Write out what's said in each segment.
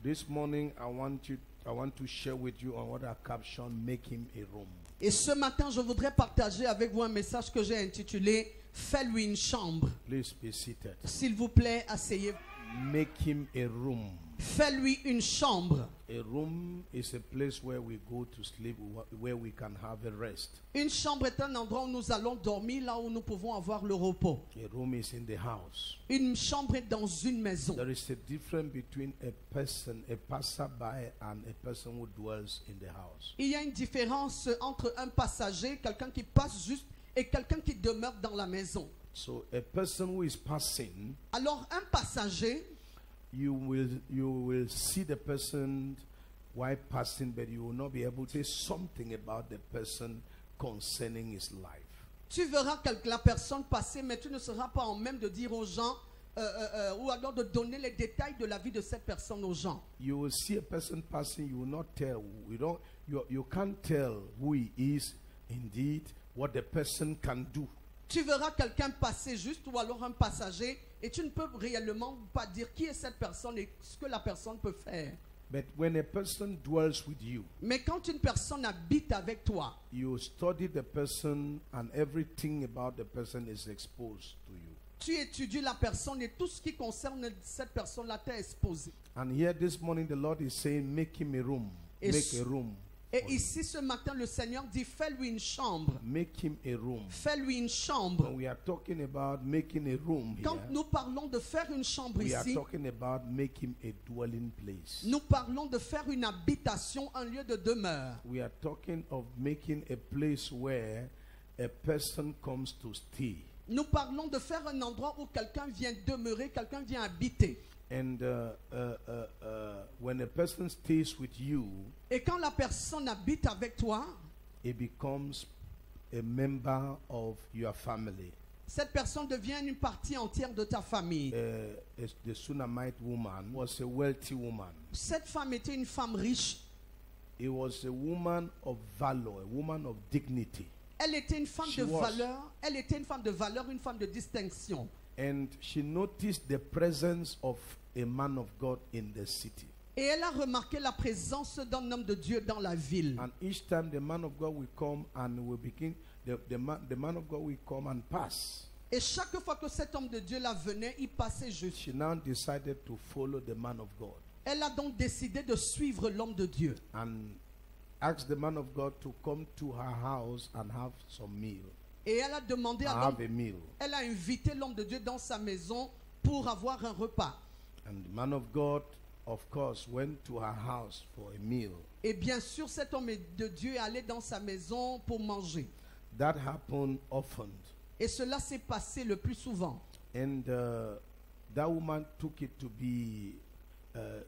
This morning, I want to share with you on what I captioned, make him a room. Et ce matin, je voudrais partager avec vous un message que j'ai intitulé « Fais-lui une chambre Please be seated. ». S'il vous plaît, asseyez-vous. Make him a room. Fais-lui une chambre. A room is a place where we go to sleep, where we can have a rest. Une chambre est un endroit où nous allons dormir, là où nous pouvons avoir le repos. A room is in the house. Une chambre est dans une maison. There is a difference between a person, a passerby, and a person who dwells in the house. Il y a une différence entre un passager, quelqu'un qui passe juste, et quelqu'un qui demeure dans la maison. So a person who is passing, Alors un passager, you will see the person while passing, but you will not be able to say something about the person concerning his life. tu verras la personne passer, mais tu ne seras pas en même de dire aux gens, ou alors de donner les détails de la vie de cette personne aux gens. You will see a person passing, you will not tell. You can't tell who he is indeed, what the person can do. Tu verras quelqu'un passer juste, ou alors un passager, et tu ne peux réellement pas dire qui est cette personne et ce que la personne peut faire. But when a person dwells with you, Mais quand une personne habite avec toi, you study the person and everything about the person is exposed to you. tu étudies la personne et tout ce qui concerne cette personne-là t'est exposé. And here this morning the Lord is saying, make him a room. Et Make a room. Et for him. ici ce matin, le Seigneur dit, fais-lui une chambre. Make him a room. Fais-lui une When chambre. we are talking about making a room Quand here, nous parlons de faire une chambre we are ici, talking about making a dwelling place. nous parlons de faire une habitation, un lieu de demeure. We are talking of making a place where a person comes to stay. Nous parlons de faire un endroit où quelqu'un vient demeurer, quelqu'un vient habiter. And when a person stays with you, Et quand la personne habite avec toi, it becomes a member of your family. cette personne devient une partie entière de ta famille. The Sunamite woman was a wealthy woman. Cette femme était une femme riche. It was a woman of valor, a woman of dignity. Elle était une femme She de was. valeur. Elle était une femme de valeur, une femme de distinction. And she noticed the presence of a man of God in the city. Et elle a remarqué la présence d'un homme de Dieu dans la ville. And each time the man of God will come and will begin, the man of God will come and pass. Et chaque fois que cet homme de Dieu là venait, il passait juste. She now decided to follow the man of God Elle a donc décidé de suivre l'homme de Dieu. and asked the man of God to come to her house and have some meal. Et elle a demandé à Have l'homme, a meal. elle a invité l'homme de Dieu dans sa maison pour avoir un repas. And the man of God, of course, went to her house for a meal. Et bien sûr, cet homme de Dieu est allé dans sa maison pour manger. That happened often. Et cela s'est passé le plus souvent. And that woman took it to be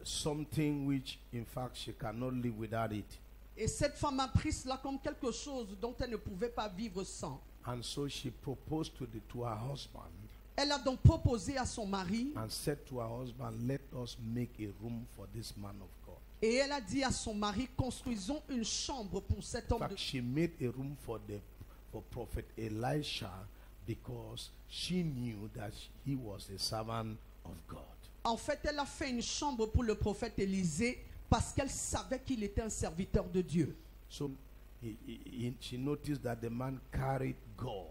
something which, in fact, she cannot live without it. Et cette femme a pris cela comme quelque chose dont elle ne pouvait pas vivre sans. And so she proposed to her husband Elle a donc proposé à son mari, and said to her husband, let us make a room for this man of God. et elle a dit à son mari, construisons une chambre pour cet In homme de fact, she made a room for Prophet Elisha because she knew that he was a servant of God. En fait, elle a fait une chambre pour le prophète Élisée parce qu'elle savait qu'il était un serviteur de Dieu. So she noticed that the man carried God.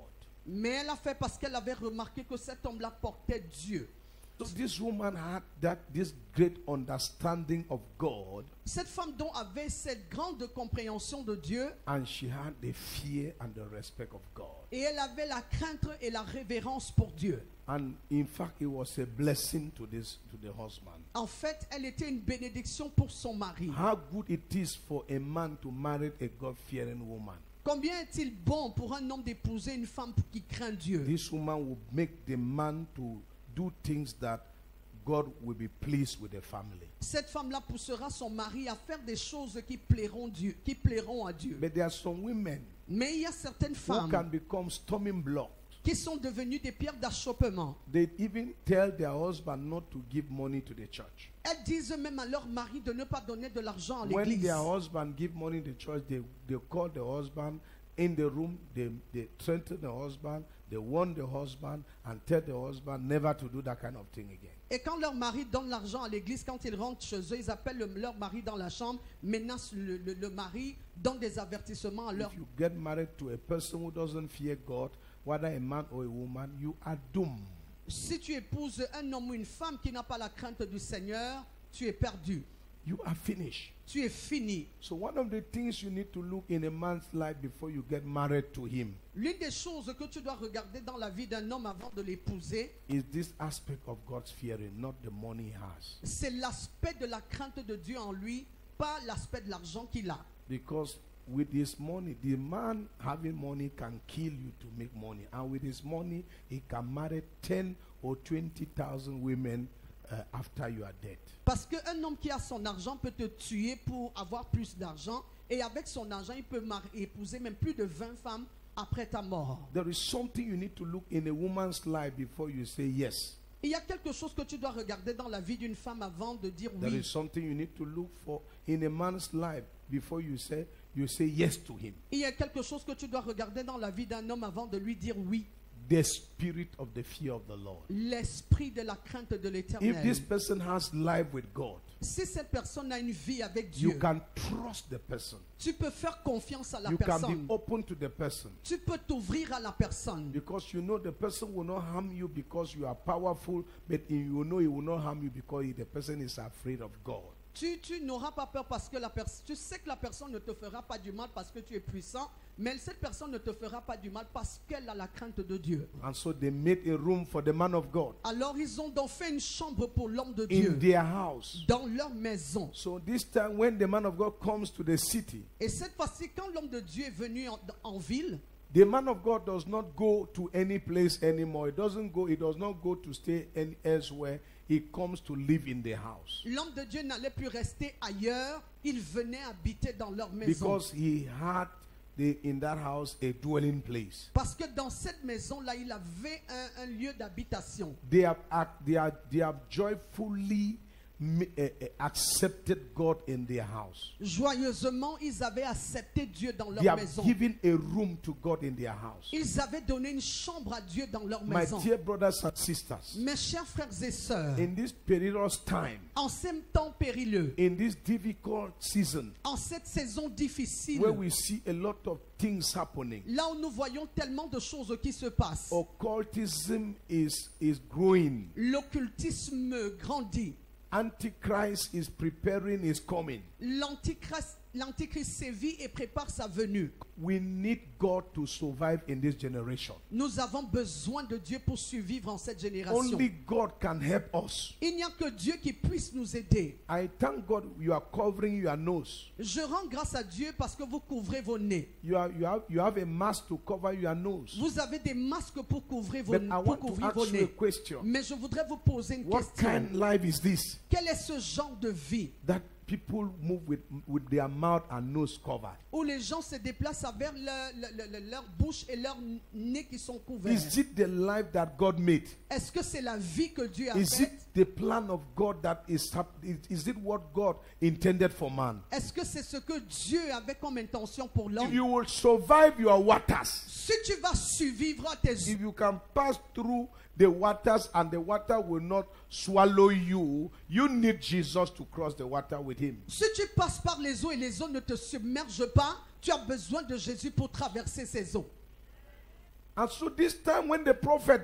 Mais elle a fait parce qu'elle avait remarqué que cet homme-là portait Dieu. So this woman had this great understanding of God, Cette femme dont avait cette grande compréhension de Dieu, and she had the fear and the respect of God. et elle avait la crainte et la révérence pour Dieu. And in fact, it was a blessing to the husband. En fait, elle était une bénédiction pour son mari. How good it is for a man to marry a God-fearing woman. Combien est-il bon pour un homme d'épouser une femme qui craint Dieu? This woman will make the man to do things that God will be pleased with the family. Cette femme-là poussera son mari à faire des choses qui plairont à Dieu. But there are some women Mais il y a certaines who can femmes become stumbling blocks. qui sont devenues des pierres d'achoppement. They even tell their husband not to give money to the church. Elles disent même à leur mari de ne pas donner de l'argent à When l'église. their husband give money to the church, they call the husband in the room, they threaten the husband, they warn the husband, and tell the husband never to do that kind of thing again. Et quand leur mari donne l'argent à l'église, quand ils rentrent chez eux, ils appellent leur mari dans la chambre, menacent le mari, donnent des avertissements à leur... If you get married to a person who doesn't fear God, whether a man or a woman, you are doomed. Si tu épouses un homme ou une femme qui n'a pas la crainte du Seigneur, tu es perdu. You are finished. Tu es fini. So one of the things you need to look in a man's life before you get married to him L'une des choses que tu dois regarder dans la vie d'un homme avant de l'épouser, is this aspect of God's fearing, not the money he has. c'est l'aspect de la crainte de Dieu en lui, pas l'aspect de l'argent qu'il a. Because with his money, the man having money can kill you to make money. And with his money, he can marry 10 or 20,000 women after you are dead. Parce qu'un homme qui a son argent peut te tuer pour avoir plus d'argent. Et avec son argent, il peut épouser même plus de 20 femmes après ta mort. There is something you need to look in a woman's life before you say yes. Il y a quelque chose que tu dois regarder dans la vie d'une femme avant de dire There oui. is something you need to look for in a man's life before you say yes to him. Il y a quelque chose que tu dois regarder dans la vie d'un homme avant de lui dire oui. The spirit of the fear of the Lord. L'esprit de la crainte de If l'Éternel. this person has life with God, Si cette personne a une vie avec you Dieu, can trust the person. tu peux faire confiance à la You can personne. be open to the person. Tu peux t'ouvrir à la personne. Because you know the person will not harm you because you are powerful, but you know he will not harm you because the person is afraid of God. Tu n'auras pas peur parce que tu sais que la personne ne te fera pas du mal parce que tu es puissant, mais cette personne ne te fera pas du mal parce qu'elle a la crainte de Dieu. And so they made a room for the man of God Alors ils ont donc fait une chambre pour l'homme de in Dieu their house. dans leur maison. So this time when the man of God comes to the city, Et cette fois-ci, quand l'homme de Dieu est venu en ville, the man of God does not go to any place anymore. He does not go to stay elsewhere. He comes to live in the house. l'homme de Dieu n'allait plus rester ailleurs, il venait habiter dans leur maison. Because he had in that house a dwelling place. Parce que dans cette maison-là, il avait un lieu d'habitation. They have joyfully accepted God in their house. Joyeusement, ils avaient accepté Dieu dans They leur have maison. given a room to God in their house. Ils avaient donné une chambre à Dieu dans leur My maison. dear brothers and sisters, Mes chers frères et sœurs, in this perilous time, en ces temps périlleux, in this difficult season, en cette saison difficile, where we see a lot of things happening, là où nous voyons tellement de choses qui se passent, occultism is growing. l'occultisme grandit, Antichrist is preparing his coming. l'antichrist sévit et prépare sa venue. We need God to survive in this generation. Nous avons besoin de Dieu pour survivre en cette génération. Only God can help us. Il n'y a que Dieu qui puisse nous aider. I thank God you are covering your nose. Je rends grâce à Dieu parce que vous couvrez vos nez. You have a mask to cover your nose. Vous avez des masques pour couvrir vos, But I want to ask you a nez. question. Mais je voudrais vous poser une What question. kind of life is this Quel est ce genre de vie that people move with their mouth and nose covered? où les gens se déplacent avec leur bouche et leur nez qui sont couverts? Is it the life that God made? Est-ce que c'est la vie que Dieu a Is it faite? the plan of God that is it what God intended for man? Est-ce que c'est ce que Dieu avait comme intention pour l'homme? You will survive your waters. Si tu vas survivre à tes If you can pass through the waters and the water will not swallow you, you need Jesus to cross the water with him. Si tu passes par les eaux et les eaux ne te submergent pas, tu as besoin de Jésus pour traverser ces eaux. And so this time when the prophet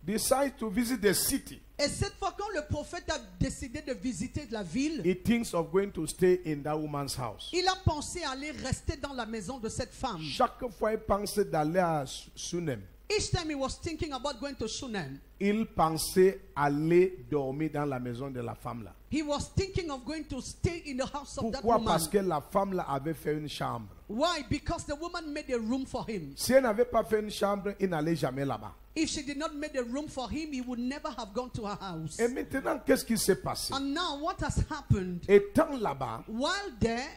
decides to visit the city, Et cette fois, quand le prophète a décidé de visiter la ville, he thinks of going to stay in that woman's house. il a pensé à aller rester dans la maison de cette femme. Chaque fois il pensait d'aller à Sunem, Each time he was thinking about going to Shunem, il pensait aller dormir dans la maison de la femme là. he was thinking of going to stay in the house of that Pourquoi? woman. Parce que la femme là avait fait une chambre. Why? Because the woman made a room for him. Si elle n'avait pas fait une chambre, il n'allait jamais là-bas. If she did not make a room for him, he would never have gone to her house. Et maintenant, qu'est-ce qui s'est passé? And now what has happened? Étant là-bas, While there,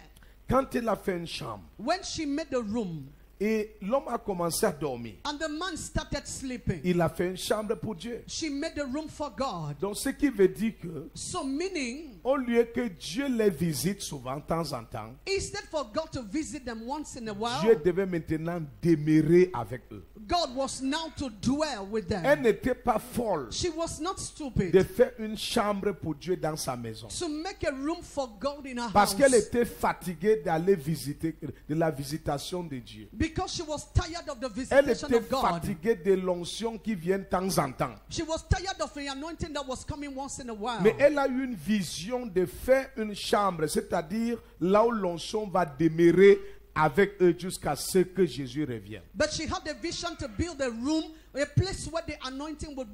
quand il a fait une chambre, when she made a room, Et l'homme a commencé à dormir. And the man started sleeping. Il a fait une chambre pour Dieu. She made a room for God. Donc ce qui veut dire que So meaning, au lieu que Dieu les visite souvent, de temps en temps, instead for God to visit them once in a Dieu while, devait maintenant demeurer avec eux. God was now to dwell with Elle them. n'était pas folle She was not de stupid faire une chambre pour Dieu dans sa maison. to make a room for God in her Parce qu'elle house. était fatiguée d'aller visiter, de la visitation de Dieu. Because she was tired of the Elle visitation était of God. fatiguée de l'onction qui vient de temps en temps. She was tired of the anointing that was coming once in a while. Mais elle a eu une vision de faire une chambre, c'est-à-dire là où l'onction va demeurer avec eux jusqu'à ce que Jésus revienne. But she had a vision to build a room, a place where the anointing would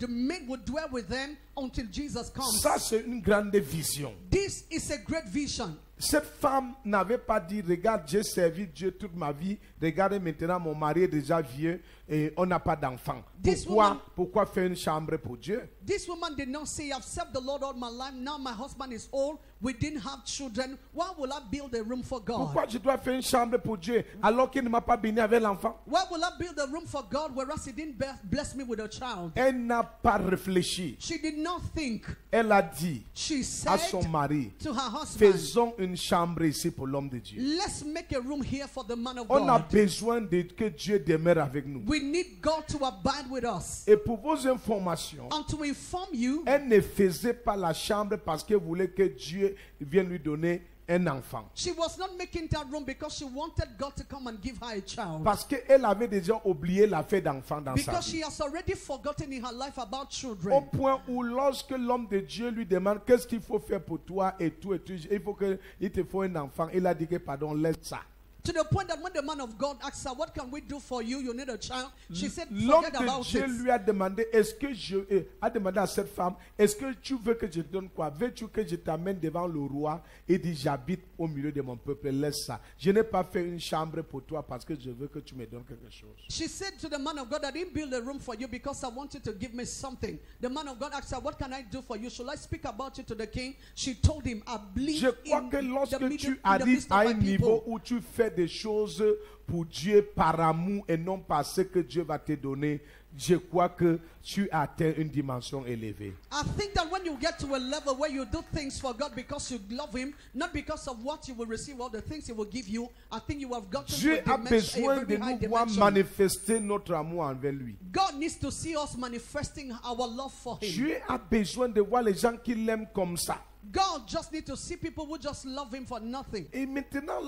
dwell with them until Jesus comes. Ça, c'est une grande vision. This is a great vision. Cette femme n'avait pas dit, regarde, j'ai servi Dieu toute ma vie, regardez maintenant, mon mari est déjà vieux et on n'a pas d'enfant. Pourquoi faire une chambre pour Dieu? This woman did not say, I've served the Lord all my life, now my husband is old, we didn't have children, why will I build a room for God? Pourquoi je dois faire une chambre pour Dieu alors qu'il ne m'a pas béni avec l'enfant? Why will I build a room for God whereas he didn't bless me with a child? Elle n'a pas réfléchi. She did not think. Elle a dit She à said son mari, to her husband, faisons une chambre ici pour l'homme de Dieu. let's make a room here for the man of On a God. besoin que Dieu demeure avec nous. We need God to abide with us. Et pour vos informations, And to inform you, elle ne faisait pas la chambre parce qu'elle voulait que Dieu vienne lui donner un enfant. she was not making that room because she wanted God to come and give her a child. Parce qu'elle avait déjà oublié l'affaire d'enfant dans sa Because vie. she has already forgotten in her life about Au children. point où lorsque l'homme de Dieu lui demande qu'est-ce qu'il faut faire pour toi et tout, il te faut un enfant, il a dit que pardon, laisse ça. To the point that when the man of God asked her, what can we do for you? You need a child. She said, L'homme forget de about Dieu it. lui a demandé, a demandé à cette femme, est-ce que tu veux que je te donne quoi? Veux-tu que je t'amène devant le roi? Il dit, j'habite au milieu de mon peuple, laisse ça. Je n'ai pas fait une chambre pour toi parce que je veux que tu me donnes quelque chose. She said to the man of God, I didn't build a room for you because I want you to give me something. The man of God asked her, what can I do for you? Shall I speak about you to the king? She told him, I believe Je crois in que the lorsque middle, tu in the arrives midst à of un my niveau people. où tu fais des choses pour Dieu par amour et non parce que Dieu va te donner, je crois que tu atteins une dimension élevée. I think that when you get to a level where you do things for God because you love him, not because of what you will receive or the things he will give you, I think you have gotten Dieu to a a besoin de very high nous voir dimension. manifester notre amour envers lui. God needs to see us manifesting our love for him. Dieu a besoin de voir les gens qui l'aiment comme ça. God just needs to see people who just love him for nothing. Et maintenant,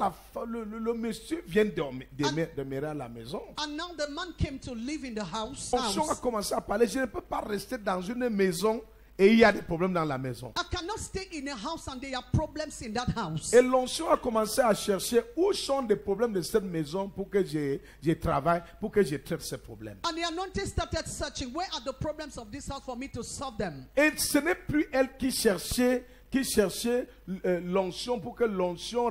le monsieur vient demeurer à la maison. And now the man came to live in the house. On a commencé à parler. Je ne peux pas rester dans une maison et il y a des problèmes dans la maison. I cannot stay in a house and there are problems in that house. Et l'onction a commencé à chercher où sont les problèmes de cette maison pour que je travaille, pour que je traite ces problèmes. And the anointing started searching, where are the problems of this house for me to solve them? Et ce n'est plus elle qui cherchait l'onction pour que l'onction,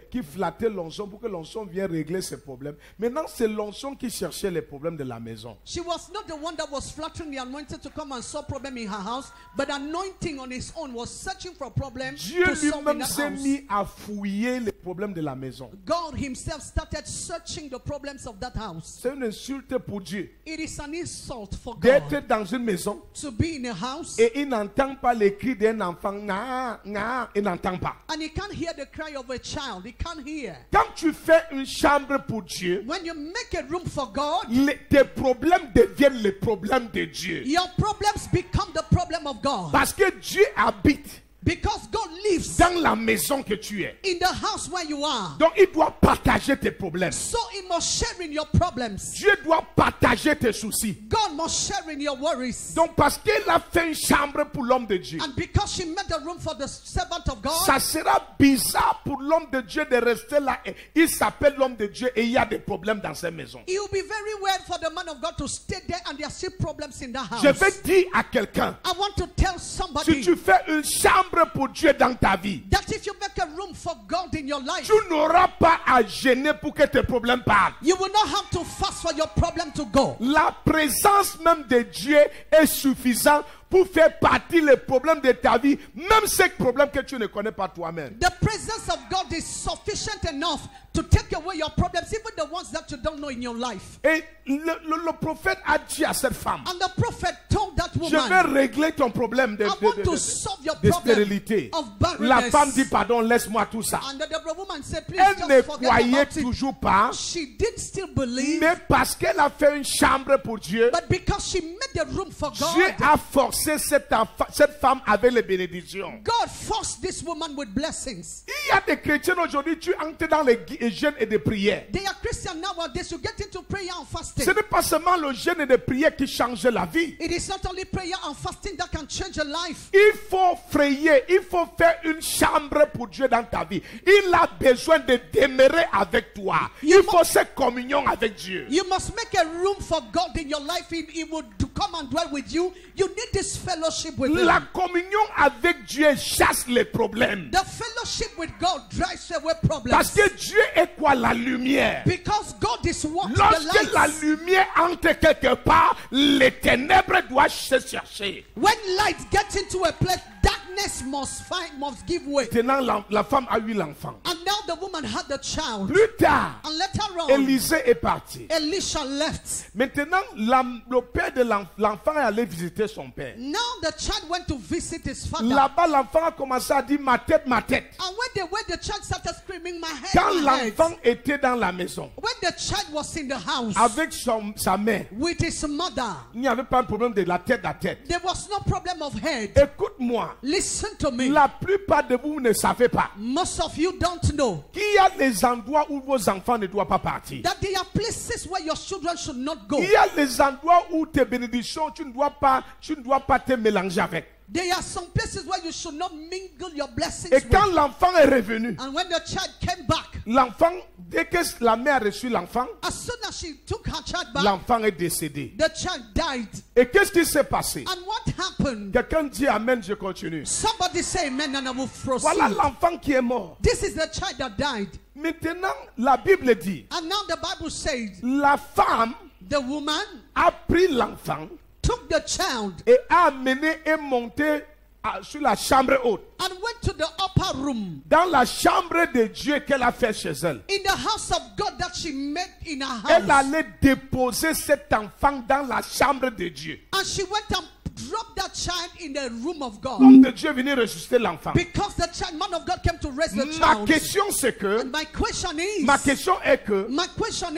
qui flattait l'onction pour que l'onction vienne régler ses problèmes. Maintenant, c'est l'onction qui cherchait les problèmes de la maison. She was not the one that was flattering the anointing to come and solve problem in her house, but anointing on his own was searching for problems Dieu to solve in lui-même that s'est house. mis à fouiller les problèmes de la maison. God himself started searching the problems of that house. C'est une insulte pour Dieu It is an insult for God d'être dans une maison to be in a house et il n'entend pas les cris d'un enfant. Il n'entend pas. and he can't hear the cry of a child. He can't hear. Quand tu fais une chambre pour Dieu, When you make a room for God, tes problèmes deviennent les problèmes de Dieu. your problems become the problem of God. Parce que Dieu habite Because God lives dans la maison que tu es. in the house where you are. Donc il doit partager tes problèmes. So he must share in your problems. Dieu doit partager tes soucis. God must share in your worries. Donc parce qu'il a fait une chambre pour l'homme de Dieu, And because she made a room for the servant of God, ça sera bizarre pour l'homme de Dieu de rester là. Il s'appelle l'homme de Dieu et il y a des problèmes dans sa maison. it will be very weird for the man of God to stay there and there are still problems in the house. Je vais dire à quelqu'un, I want to tell si somebody tu fais une chambre pour Dieu dans ta vie, that if if you make a room for God in your life, tu n'auras pas à gêner pour que tes problèmes partent. you will not have to fast for your problem to go. La présence même de Dieu est suffisante pour faire partir les problèmes de ta vie, même ces problèmes que tu ne connais pas toi-même. The presence of God is sufficient enough to take away your problems, even the ones that you don't know in your life. Et le prophète a dit à cette femme, And the prophet told that je vais woman, régler ton problème I want to solve your de problem stérilité. of La femme dit, barrenness. pardon, laisse-moi tout ça. And the woman said, please Elle ne just forget croyait about it. toujours pas, She did still believe, mais parce qu'elle a fait une chambre pour Dieu, but because she made the room for Dieu God, a forcé cette femme avec les bénédictions. God forced this woman with blessings. Il y a des chrétiens aujourd'hui, tu entres dans les jeûnes et des prières. They are Christian nowadays. You get into prayer and fasting. Ce n'est pas seulement le jeûne et des prières qui changent la vie. It is not only prayer and fasting that can change your life. Il faut frayer, il faut faire une chambre pour Dieu dans ta vie. Il a besoin de demeurer avec toi. Il faut cette communion avec Dieu. You must make a room for God in your life. He would come and dwell with you. You need this fellowship with La Him. communion avec Dieu chasse les problèmes. The fellowship with God drives away Parce problems. que Dieu est quoi? La lumière. Because God is what? The Lorsque la light. lumière entre quelque part, les ténèbres doivent se chercher. When light gets into a place, darkness must give way. Maintenant, la femme a eu l'enfant. And now the woman had the child. Plus tard, And later on, Élisée est parti. Elisha left. Maintenant, le père de l'enfant est allé visiter son père. Now the child went to visit his father. Là-bas, l'enfant a commencé à dire ma tête, ma tête. And when the child started screaming, my head, Quand my head. l'enfant était dans la maison When the child was in the house avec sa mère, with his mother, il n'y avait pas un problème de la tête à tête. there was no problem of head. Écoute-moi, Listen to me. la plupart de vous ne savez pas Most of you don't know qu'il y a des endroits où vos enfants ne doivent pas partir. that there are places where your children should not go. Il y a des endroits où tes bénédictions, tu ne dois pas te mélanger avec. There are some places where you should not mingle your blessings Et quand with. l'enfant est revenu, And when the child came back, l'enfant, dès que la mère a reçu l'enfant, as soon as she took her child back, l'enfant est décédé. the child died. Et qu'est-ce qui s'est passé? And what happened? Quelqu'un dit Amen, je continue. Somebody say amen and I will proceed. Voilà l'enfant qui est mort. This is the child that died. Maintenant, la Bible dit, And now the Bible says la femme the woman a pris l'enfant took the child et a amené et monté sur la chambre haute. and went to the upper room Dans la chambre de Dieu qu'elle a fait chez elle. in the house of God that she made in her Elle house. allait déposer cet enfant dans la chambre de Dieu. And she went and dropped that child in the room of God. L'homme de Dieu est venu ressusciter l'enfant. Because the child, man of God came to raise the Ma child. question c'est que, And my question est que,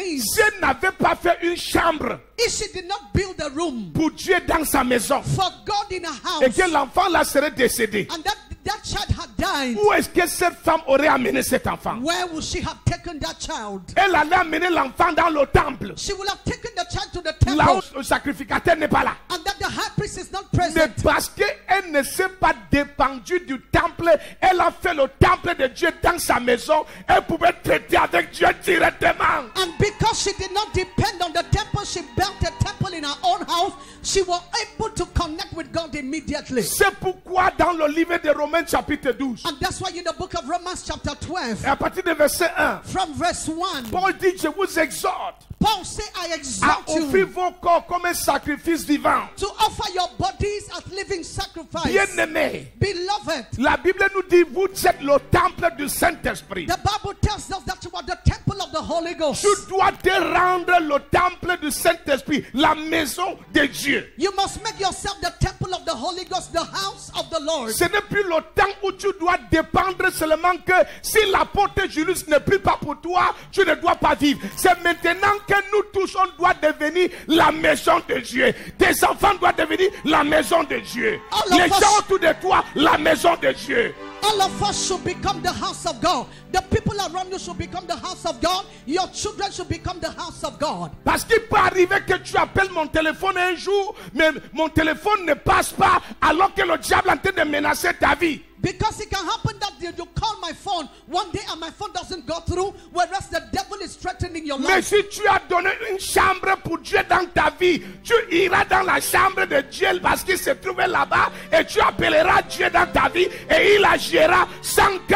is, si elle n'avait pas fait une chambre if she did not build a room pour Dieu dans sa maison for God in a et house, que l'enfant là serait décédé, and that child had died, où est-ce que cette femme aurait amené cet enfant? where would she have taken that child? Elle allait amener l'enfant dans le temple. She would have taken the child to the Là temple, où le sacrificateur n'est pas là. and that the high priest is not Mais present. parce qu'elle ne s'est pas dépendue du temple, elle a fait le temple de Dieu dans sa maison, elle pouvait traiter avec Dieu directement. And because she did not depend on the temple, she built a temple in her own house. She was able to connect with God immediately. C'est pourquoi dans le livre de Romains chapitre 12, And that's why in the book of Romans chapter 12, et à partir du verset 1, from verse 1, Paul dit, je vous exhorte Paul said, I à exhort offrir you vos corps comme un sacrifice vivant. to offer your bodies as living sacrifice. Bien-aimés, Beloved, la Bible nous dit, vous êtes le temple du Saint-Esprit. the Bible tells us that you are the temple of the Holy Ghost. Tu dois te rendre le temple du Saint-Esprit, la maison de Dieu. You must make yourself the temple of the Holy Ghost, the house of the Lord. Ce n'est plus le temps où tu dois dépendre seulement que si l'apôtre Julius n'est plus pas pour toi, tu ne dois pas vivre. C'est maintenant que nous tous, on doit devenir la maison de Dieu. Tes enfants doivent devenir la maison de Dieu. All of Les us- gens autour de toi, la maison de Dieu. All of us should become the house of God. The people around you should become the house of God. Your children should become the house of God. Parce qu'il peut arriver que tu appelles mon téléphone un jour, mais mon téléphone ne passe pas alors que le diable est en train de menacer ta vie. Because it can happen that you call my phone one day and my phone doesn't go through, whereas the devil is is threatening your Mais life. si tu as donné une chambre pour Dieu dans ta vie, tu iras dans la chambre de Dieu parce qu'il se trouvait là-bas et tu appelleras Dieu dans ta vie et il agira sans que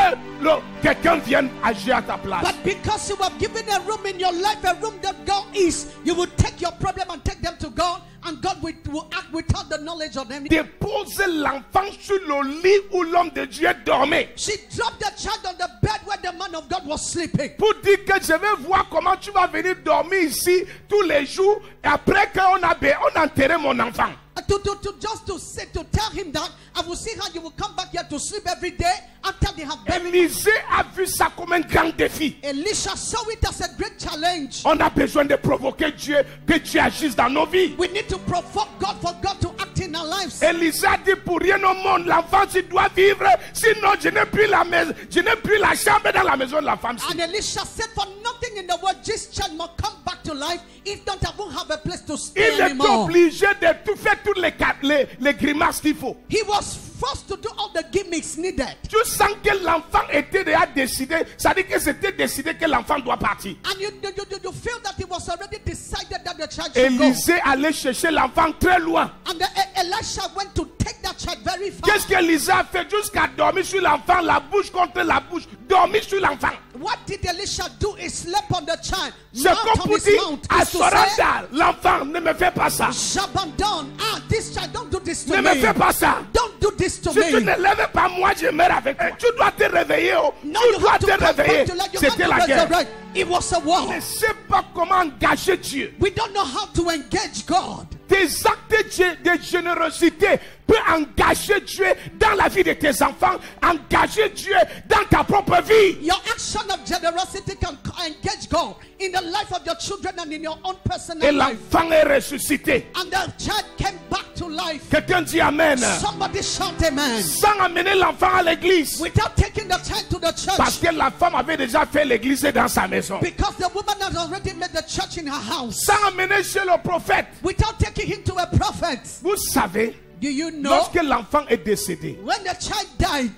quelqu'un vienne agir à ta place. But because you have given a room in your life, a room that God is, you will take your problem and take them to God, and God will act without the knowledge of them. Dépose l'enfant sur le lit où l'homme de Dieu dormait. She dropped the child on the bed where the man of God was sleeping. Pour dire que je vais voir comment tu vas venir dormir ici tous les jours et après qu'on a enterré mon enfant. Just to tell him that I will see how you will come back here to sleep every day after they have buried. Élisée a vu ça comme un grand défi. Elisha saw it as a great challenge. On a besoin de provoquer Dieu, que Dieu agisse dans nos vies. We need to provoke God for God to act in our lives. Élisée a dit pour rien au monde, l'enfant tu dois vivre, sinon je n'ai plus la maison, je n'ai plus la chambre dans la maison de la femme. And Elisha said, for nothing in the world, this child must come back to life. If not, I won't have a place to stay Il est anymore. obligé de tout faire toutes les grimaces qu'il faut. He was forced to do all the gimmicks needed. Tu sens que l'enfant était déjà décidé, ça dit que c'était décidé que l'enfant doit partir. And you feel that it was already decided that the child should go. Élisée allait chercher l'enfant très loin. And Elisha went to take that child very far. Qu'est-ce qu'Élisée a fait jusqu'à dormir sur l'enfant, la bouche contre la bouche, dormir sur l'enfant? What did Elisha do? He slept on the child. C'est comme pour dire à Soranda, l'enfant, ne me fais pas ça. J'abandonne. This child, don't do this to Ne me. me fais pas ça. Don't do this to Si me. tu ne lèves pas, moi je meurs avec toi. Tu dois te réveiller. Oh. No, Tu you dois have to te come réveiller. back to life. You C'était have la to guerre. resurrect. It was a war. Tu ne sais pas comment engager Dieu. We don't know how to engage God. Tes actes de générosité peuvent engager Dieu dans la vie de tes enfants, engager Dieu dans ta propre vie. Your action of generosity can engage God in the life of your children and in your own personal Et life. l'enfant est ressuscité. And the child came back to life. Quelqu'un dit Amen. Somebody shout amen. Sans amener l'enfant à l'église. Without taking the child to the Parce church. que la femme avait déjà fait l'église dans sa maison. Because the woman has already made the church in her house. Sans amener chez le prophète. Without taking him to a prophet. Vous savez, Do you know lorsque l'enfant est décédé, when the child died,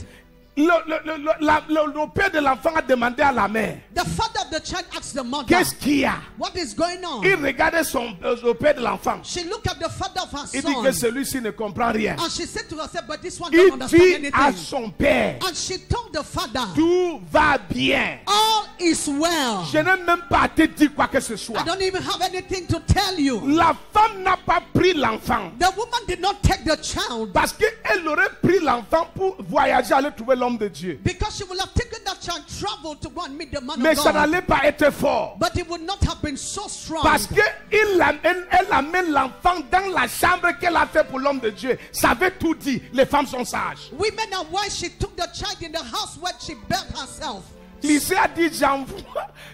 le père de l'enfant a demandé à la mère, the father of the child asked the mother, qu'est-ce qu'il y a? what is going on? Il regardait le père de l'enfant. She looked at the father of her Il dit que son. celui-ci ne comprend rien. And she said to herself, but this one Il don't understand dit à anything. son père, And she told the father, tout va bien. all is well. Je n'ai même pas à te dire quoi que ce I soit. don't even have anything to tell you. La femme n'a pas pris l'enfant. The woman did not take the child Parce qu'elle aurait pris l'enfant pour voyager, aller trouver l'homme de Dieu. because she would have taken that child, traveled to go and meet the man Mais of ça God. n'allait pas être fort. But it would not have been so strong. Parce qu'elle amène l'enfant dans la chambre qu'elle a fait pour l'homme de Dieu. Ça veut tout dire. Les femmes sont sages. Women are why she took the child in the house where she built herself. Élisée a dit,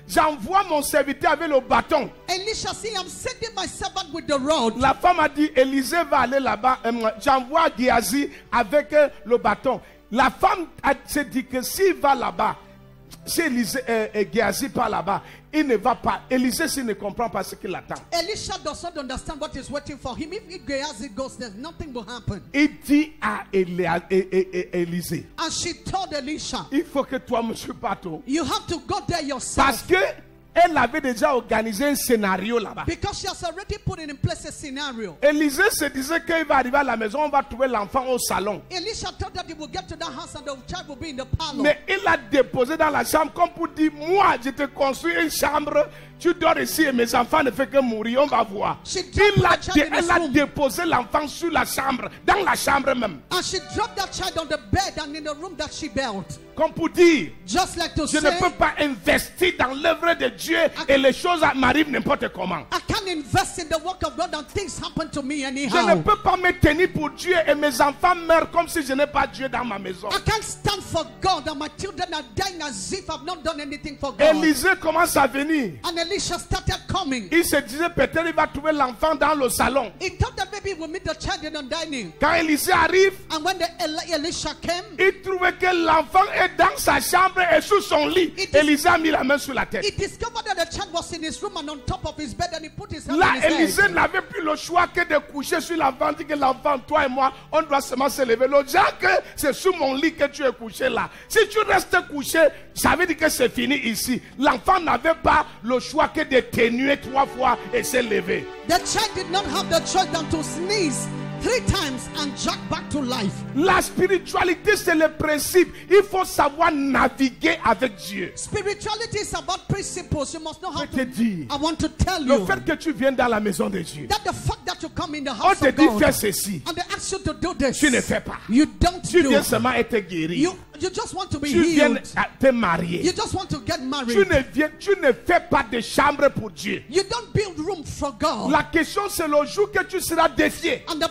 j'envoie mon serviteur avec le bâton. Elisha said, I'm sending my servant with the rod. La femme a dit, Élisée va aller là-bas. J'envoie Géasi avec le bâton. La femme s'est dit que s'il va là-bas, si Géasi part là-bas, il ne va pas. Élisée, s'il ne comprend pas ce qu'il attend. Elisha does not understand what is waiting for him. If Gehazi goes there, nothing will happen. Il dit à Élisée, And she told Elisha, il faut que toi, monsieur Pato, you have to go there parce yourself. que elle avait déjà organisé un scénario là-bas. Because she has already put in place a scenario. Élisée se disait qu'il va arriver à la maison, on va trouver l'enfant au salon. Elisha thought that he will get to that house and the child will be in the parlor. Mais il l'a déposé dans la chambre comme pour dire, moi je te construis une chambre, tu dors ici et mes enfants ne font que mourir, on va voir. Elle a déposé l'enfant sur la chambre, dans la chambre même. And she dropped that child on the bed and in the room that she built. Comme pour dire, Just like to je say, ne peux pas investir dans l'œuvre de Dieu et les choses m'arrivent n'importe comment. I can't invest in the work of God and things happen to me Je ne anyhow. peux pas me tenir pour Dieu et mes enfants meurent comme si je n'ai pas Dieu dans ma maison. I can't stand for God and my children are dying as if I've not done anything for God. Élisée commence à venir. And Elisha started coming. Il se disait peut-être il va trouver l'enfant dans le salon. He thought that maybe he would meet the child in the dining. Quand Élisée arrive, And when Elisha came, il trouvait que l'enfant est dans sa chambre et sous son lit. Élisée a mis la main sur la tête. he discovered that the child was in his room and on top of his bed, and he put his hand Là, on his Élisée head. n'avait plus le choix que de coucher sur l'enfant. Dit que l'enfant, toi et moi, on doit seulement se lever. L'autre dit que c'est sous mon lit que tu es couché là. Si tu restes couché, ça veut dire que c'est fini ici. L'enfant n'avait pas le choix que de tenuer 3 fois et se lever. The child did not have the choice than to sneeze 3 times and jack back to life. La spiritualité, c'est le principe. Il faut savoir naviguer avec Dieu. Spirituality is about principles. You must know how Je te to. dis, I want to tell le you fait que tu viennes dans la maison de Dieu, that the fact that you come in the on house te of dit God fais ceci, and they ask you to do this, tu ne fais pas. you don't Tu do. viens seulement être guéri. You just want to be Tu viens healed. te marier. You just want to get Tu married. tu ne fais pas de chambre pour Dieu. You don't build room for God. La question c'est le jour que tu seras défié. And the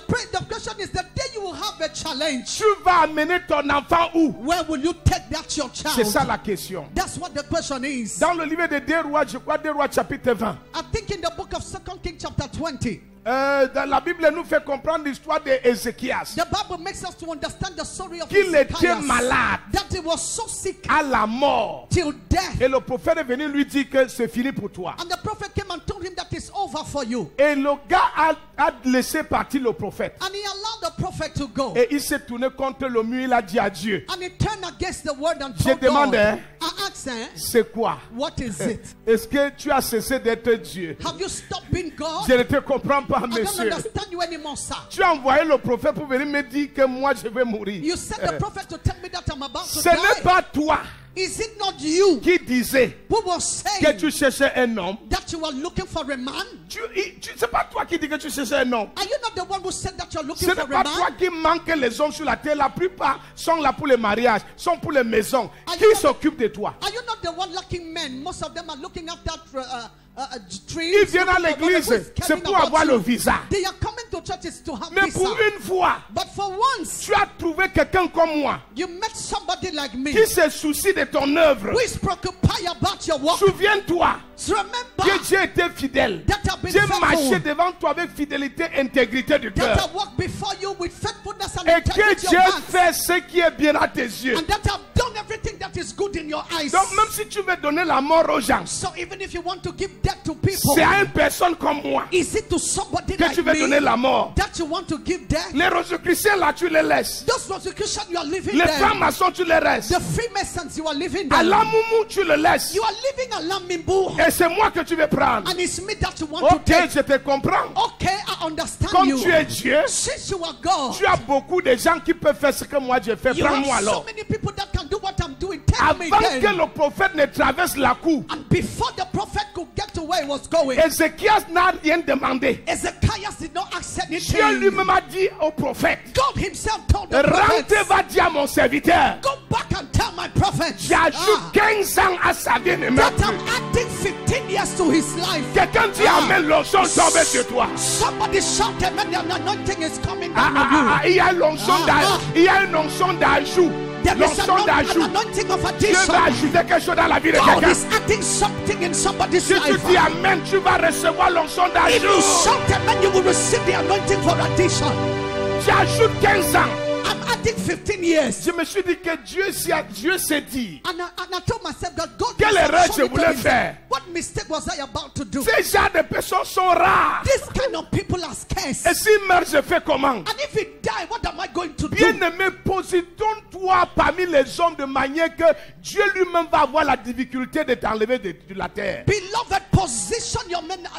question is the day you will have a challenge. Tu vas amener ton enfant où? Where will you take that your child? C'est ça la question. That's what the question is. Dans le livre de 2 Rois, je crois 2 Rois chapitre 20. I think in the book of 2 Kings chapter 20, Dans la Bible nous fait comprendre l'histoire d'Ézéchias. the Bible makes us to understand the story of Qu'il était Ezekias, malade that he was so sick à la mort. till death. Et le prophète est venu lui dire que c'est fini pour toi. And the prophet came and told him that it's over for you. Et le gars a laissé partir le prophète. And he allowed the prophet to go. Et il s'est tourné contre le mur, il a dit à Dieu, And he turned against the word and je told demande, God. I asked him, c'est quoi? what is it? Est-ce que tu as cessé d'être Dieu? Have you stopped being God? Je ne te comprends pas, I don't monsieur. understand you anymore, sir. Tu as envoyé le prophète pour venir me dire que moi je vais mourir. You sent the prophet to tell me that I'm about to Ce n'est die. pas toi Is it not you qui disais who was que saying tu cherchais un homme. that you were looking for a man? C'est pas toi qui dis que tu cherchais un homme. Are you not the one who said that you're Ce looking n'est for pas a toi man? qui manque les hommes sur la terre. La plupart sont là pour les mariages, sont pour les maisons. Are Qui you not- s'occupe de toi? Are you not the one lacking men? Most of them are looking after trees. Ils viennent à looking for l'église, women who is c'est caring pour about avoir you. le visa. They are coming to churches to have Mais visa. pour une fois, But for once, tu as trouvé quelqu'un comme moi you met somebody like me qui se soucie de ton œuvre. who is preoccupied about your work. Souviens-toi Remember que Dieu était fidèle. that I've been Dieu marchait faithful. devant toi avec fidélité et intégrité du That cœur. I walk before you with faithfulness and Et que integrity of Dieu heart. fait ce qui est bien à tes yeux. And that I've done everything that is good in your eyes. Donc même si tu veux donner la mort aux gens, So even if you want to give death to people, c'est à une personne comme moi is it to somebody que like tu veux donner me la mort. that you want to give death? Les Rosicruciens là, tu les laisses. Those Rosicrucians you are living Les there. francs-maçons, tu les restes. The Freemasons you are living À there. la Moumou, tu le laisses. You are living a Lamimbu. Et c'est moi que tu veux prendre. And it's me that you want Ok, to take. je te comprends. Okay, I understand Comme you. tu es Dieu, Since you are God, tu as beaucoup de gens qui peuvent faire ce que moi j'ai fait. you have Prends-moi so alors. many people that can do what I'm doing. Tell me Avant que then. le prophète ne traverse la cour, And before the prophet could get to where he was going, Ézéchias n'a rien demandé. Ezekiel did not accept Dieu anything. lui-même a dit au prophète, God himself told the prophet, rentre, va dire à mon serviteur, go back and tell my prophet j'ajoute 15 ans à sa vie. that I'm adding 15 years to his life. Quelqu'un dit amen, l'onction tombe sur toi. Somebody shout amen, the anointing is coming Ah, down ah, on ah, you. il y a l'onction il y a une onction d'ajout. There is L'onction an d'ajout. anointing of Dieu addition. va ajouter quelque chose dans la vie de God quelqu'un. is adding something in somebody's Si tu life. dis amen, tu vas recevoir l'onction If you d'ajout. shout amen, you will receive the anointing for addition. Tu ajoutes 15 ans. I'm adding 15 years. Je me suis dit que Dieu s'est dit, And I told myself that God quelle himself erreur showed je me to voulais himself. faire. What mistake was I about to do? Ces genres de personnes sont rares. This kind of people are scarce. Et s'il meurt, je fais comment? And if he die, what am I going to do? Bien-aimé, positionne-toi parmi les hommes de manière que Dieu lui-même va avoir la difficulté de t'enlever de la terre. Beloved, position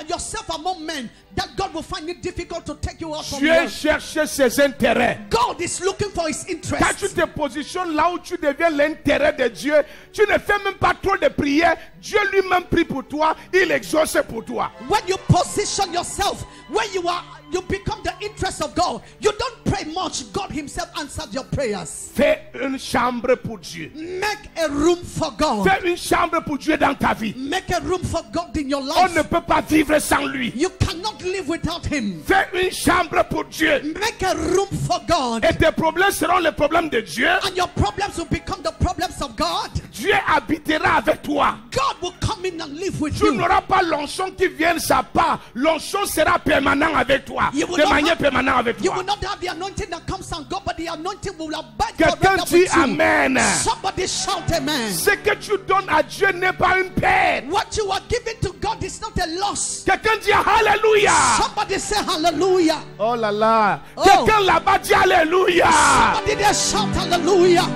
yourself among men that God will find it difficult to take you out from Dieu here. cherche ses intérêts. God is looking for his Quand tu interest. te positionnes là où tu deviens l'intérêt de Dieu, tu ne fais même pas trop de prières. Dieu lui-même prie pour toi, il exauce pour toi. When you position yourself where you are, you become the interest of God. You don't pray much. God himself answered your prayers. Fais une chambre pour Dieu. Make a room for God. Fais une chambre pour Dieu dans ta vie. Make a room for God in your On ne life. peut pas vivre sans lui. You cannot live without him. Fais une chambre pour Dieu. Make a room for God. Et tes problèmes seront les problèmes de Dieu. And your problems will become the problems of God. Dieu habitera avec toi. God will come in and live with Tu you. n'auras pas l'onction qui vient de sa part. L'onction sera permanent avec toi. You will De not manière have- permanente avec You toi. will not have the anointing that comes and go, but the anointing will abide Quelqu'un forever dit with you. Amen. Somebody shout amen. Ce que tu donnes à Dieu n'est pas une perte. What you are giving to God is not a loss. Quelqu'un dit Alléluia. Somebody say hallelujah. Oh là là. Oh. Quelqu'un là-bas dit Alléluia. Somebody there shout hallelujah.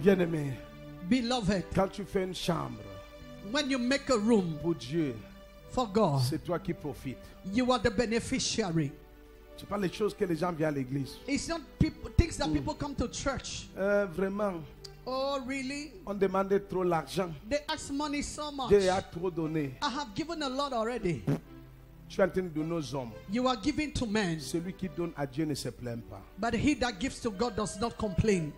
Bien-aimé, Beloved, quand tu fais une chambre when you make a room pour Dieu, for God, c'est toi qui profites. you are the beneficiary. C'est pas les choses que les gens viennent à l'église. It's not people things that people come to church. Vraiment, Oh, really? on demandait trop l'argent. They ask money so much. Dieu a trop donné. I have given a lot already. Tu es en train de donner aux hommes. You are giving to men, Celui qui donne à Dieu ne se plaint pas. but he that gives to God does not complain.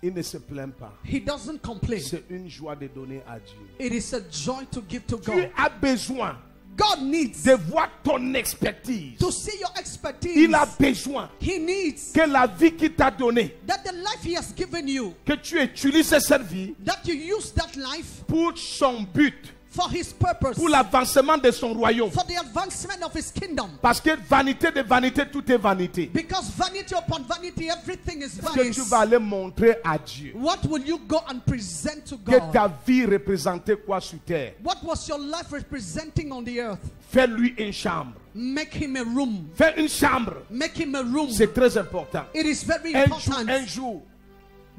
Il ne se plaint pas. He doesn't complain. C'est une joie de donner à Dieu. It is a joy to give to Tu God. as besoin God needs de voir ton expertise. to see your expertise. Il a besoin He needs que la vie qu'il t'a donnée, that the life he has given you, que tu utilises cette vie that you use that life pour son but, for his purpose, pour l'avancement de son royaume. for the advancement of his kingdom. Parce que vanité de vanité, tout est vanité. Because vanity upon vanity, everything is Que tu vanity. vas aller montrer à Dieu What will you go and present to que God? ta vie représentait quoi sur terre. What was your life representing on the earth? Fais-lui une chambre. Make him a room. Fais une chambre. Make him a room. C'est très important. It is very Un important. jour,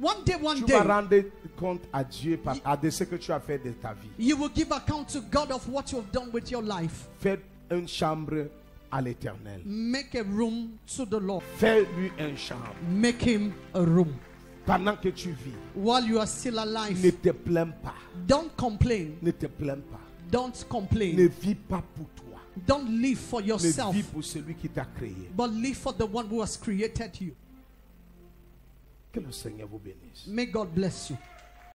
One day, tu vas day, rendre compte à Dieu de ce que tu as fait de ta vie. you will give account to God of what you have done with your life. Fais une chambre à l'Éternel. Make a room to the Lord. Fais-lui une chambre. Make him a room. Pendant que tu vis, While you are still ne alive, te plains pas. don't complain. Ne te plains pas. Don't Ne complain. vis pas pour toi. Don't live for Ne yourself, vis pour celui qui t'a créé. but live for the one who has created you. Que le Seigneur vous bénisse. May God bless you.